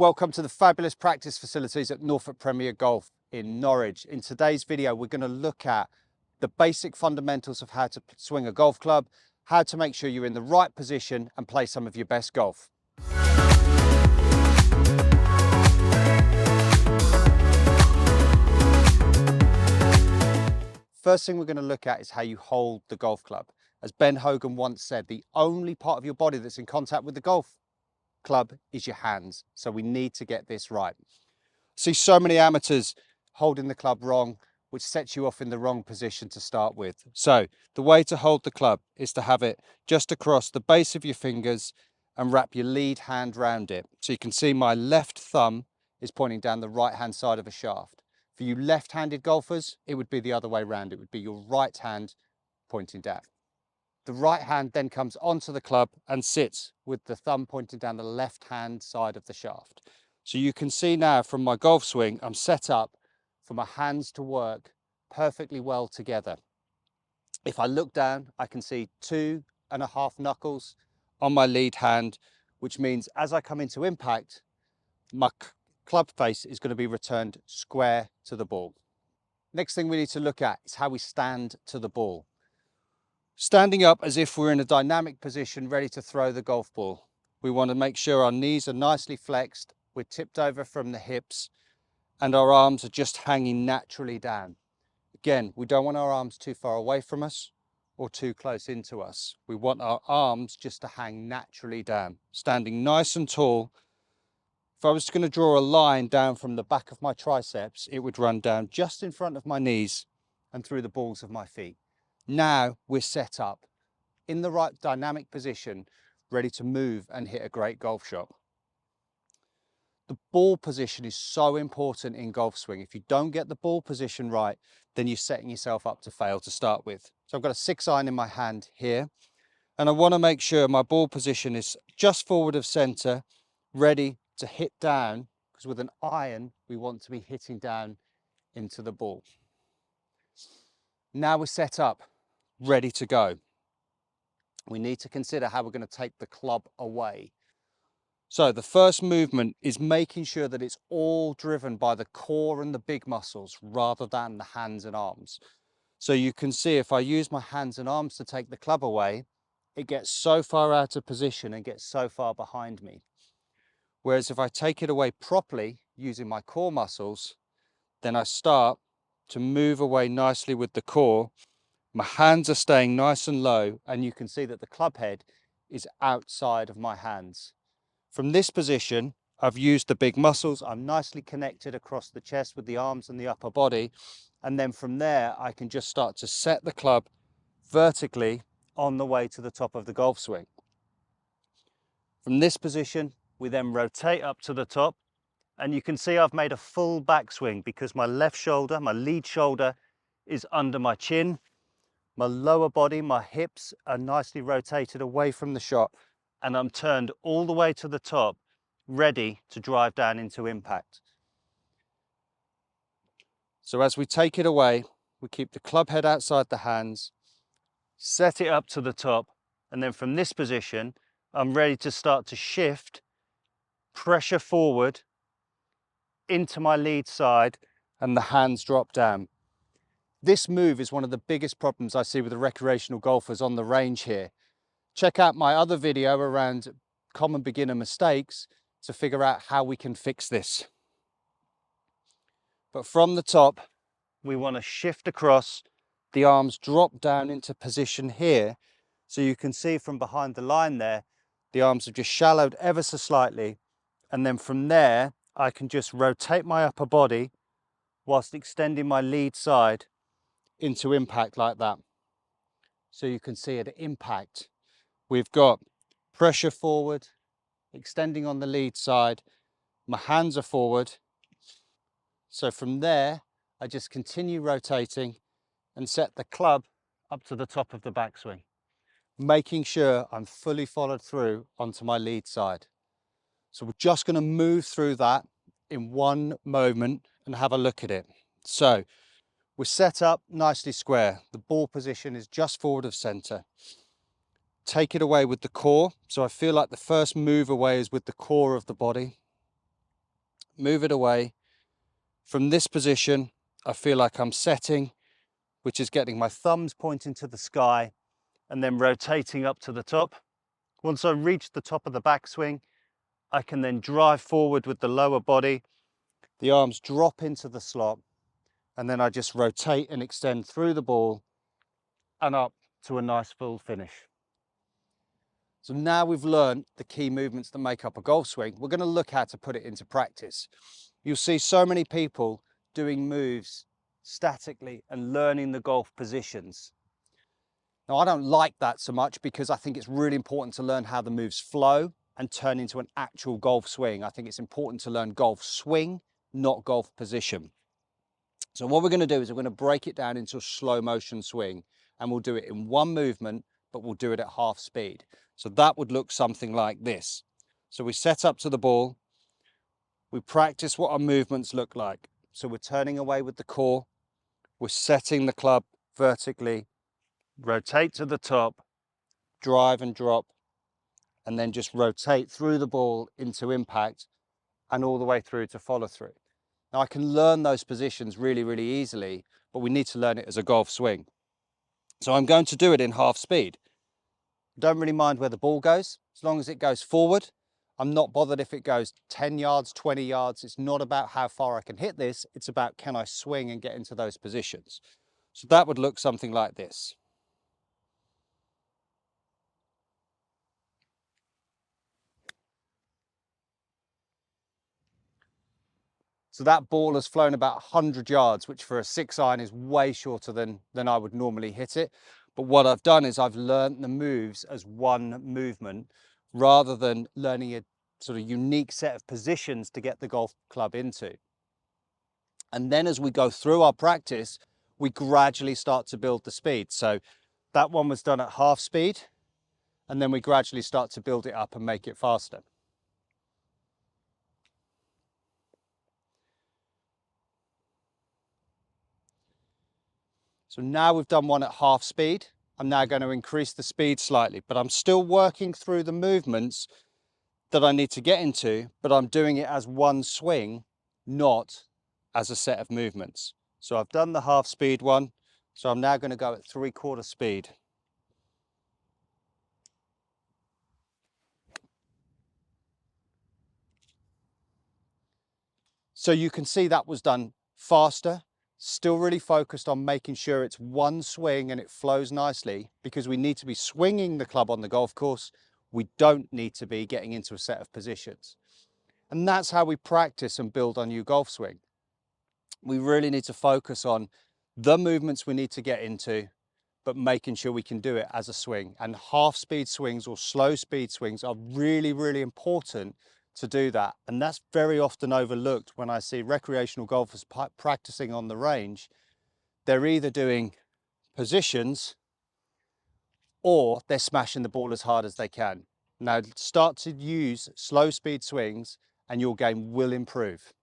Welcome to the fabulous practice facilities at Norfolk Premier Golf in Norwich. In today's video, we're going to look at the basic fundamentals of how to swing a golf club, how to make sure you're in the right position and play some of your best golf. First thing we're going to look at is how you hold the golf club. As Ben Hogan once said, the only part of your body that's in contact with the golf club is your hands. So we need to get this right. See so many amateurs holding the club wrong, which sets you off in the wrong position to start with. So the way to hold the club is to have it just across the base of your fingers and wrap your lead hand round it. So you can see my left thumb is pointing down the right hand side of a shaft. For you left-handed golfers, it would be the other way around. It would be your right hand pointing down. The right hand then comes onto the club and sits with the thumb pointing down the left-hand side of the shaft. So you can see now from my golf swing, I'm set up for my hands to work perfectly well together. If I look down, I can see 2.5 knuckles on my lead hand, which means as I come into impact, my club face is going to be returned square to the ball. Next thing we need to look at is how we stand to the ball. Standing up as if we're in a dynamic position ready to throw the golf ball. We want to make sure our knees are nicely flexed, we're tipped over from the hips, and our arms are just hanging naturally down. Again, we don't want our arms too far away from us or too close into us. We want our arms just to hang naturally down, standing nice and tall. If I was going to draw a line down from the back of my triceps, it would run down just in front of my knees and through the balls of my feet. Now we're set up in the right dynamic position, ready to move and hit a great golf shot. The ball position is so important in golf swing. If you don't get the ball position right, then you're setting yourself up to fail to start with. So I've got a 6-iron in my hand here, and I want to make sure my ball position is just forward of center, ready to hit down, because with an iron, we want to be hitting down into the ball. Now we're set up, ready to go. We need to consider how we're going to take the club away. So the first movement is making sure that it's all driven by the core and the big muscles rather than the hands and arms. So you can see if I use my hands and arms to take the club away, it gets so far out of position and gets so far behind me. Whereas if I take it away properly using my core muscles, then I start to move away nicely with the core. My hands are staying nice and low, and you can see that the club head is outside of my hands. From this position, I've used the big muscles. I'm nicely connected across the chest with the arms and the upper body. And then from there, I can just start to set the club vertically on the way to the top of the golf swing. From this position, we then rotate up to the top. And you can see I've made a full backswing because my left shoulder, my lead shoulder, is under my chin. My lower body, my hips are nicely rotated away from the shot, and I'm turned all the way to the top, ready to drive down into impact. So as we take it away, we keep the club head outside the hands, set it up to the top, and then from this position, I'm ready to start to shift, pressure forward into my lead side, and the hands drop down. This move is one of the biggest problems I see with the recreational golfers on the range here. Check out my other video around common beginner mistakes to figure out how we can fix this. But from the top, we want to shift across, the arms drop down into position here. So you can see from behind the line there, the arms have just shallowed ever so slightly. And then from there, I can just rotate my upper body whilst extending my lead side into impact like that. So you can see at impact, we've got pressure forward, extending on the lead side, my hands are forward. So from there, I just continue rotating and set the club up to the top of the backswing, making sure I'm fully followed through onto my lead side. So we're just going to move through that in one moment and have a look at it. So we're set up nicely square. The ball position is just forward of center. Take it away with the core. So I feel like the first move away is with the core of the body. move it away. From this position, I feel like I'm setting, which is getting my thumbs pointing to the sky and then rotating up to the top. Once I reach the top of the backswing, I can then drive forward with the lower body. The arms drop into the slot, and then I just rotate and extend through the ball and up to a nice full finish. So now we've learned the key movements that make up a golf swing, we're going to look how to put it into practice. You'll see so many people doing moves statically and learning the golf positions. Now, I don't like that so much because I think it's really important to learn how the moves flow and turn into an actual golf swing. I think it's important to learn golf swing, not golf position. So what we're going to do is we're going to break it down into a slow motion swing, and we'll do it in one movement, but we'll do it at half speed. So that would look something like this. So we set up to the ball, we practice what our movements look like. So we're turning away with the core, we're setting the club vertically, rotate to the top, drive and drop, and then just rotate through the ball into impact and all the way through to follow through. Now I can learn those positions really, really easily, but we need to learn it as a golf swing. So I'm going to do it in half speed. Don't really mind where the ball goes, as long as it goes forward. I'm not bothered if it goes 10 yards, 20 yards. It's not about how far I can hit this. It's about, can I swing and get into those positions? So that would look something like this. So that ball has flown about 100 yards, which for a 6-iron is way shorter than I would normally hit it. But what I've done is I've learned the moves as one movement rather than learning a sort of unique set of positions to get the golf club into. And then as we go through our practice, we gradually start to build the speed. So that one was done at half speed, and then we gradually start to build it up and make it faster. So now we've done one at half speed. I'm now going to increase the speed slightly, but I'm still working through the movements that I need to get into, but I'm doing it as one swing, not as a set of movements. So I've done the half speed one, so I'm now going to go at 3/4 speed. So you can see that was done faster, still really focused on making sure it's one swing and it flows nicely, because we need to be swinging the club on the golf course. We don't need to be getting into a set of positions. And that's how we practice and build our new golf swing. We really need to focus on the movements we need to get into, but making sure we can do it as a swing. And half speed swings or slow speed swings are really, really important to do that. And that's very often overlooked when I see recreational golfers practicing on the range. They're either doing positions or they're smashing the ball as hard as they can. Now start to use slow speed swings and your game will improve.